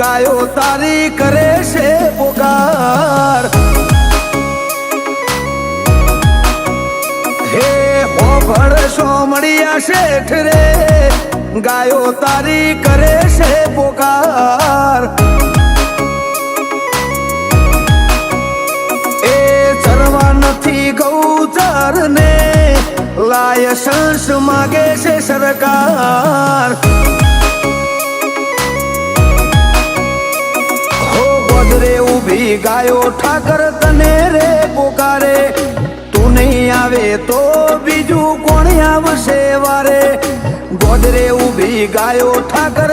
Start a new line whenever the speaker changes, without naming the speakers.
ગાયો તારી કરે છે પોકાર હે હોભળ સોમડિયા શેઠ રે ગાયો તારી કરે છે પોકાર એ ચરવા નથી ગૌચર ને લાયસન્સ માગે છે સરકાર રે ઉભી ગાયો ઠાકર તને રે પોકારે તું નહીં આવે તો બીજું કોણ આવશે વારે ગોદરે ઉભી ગાયો ઠાકર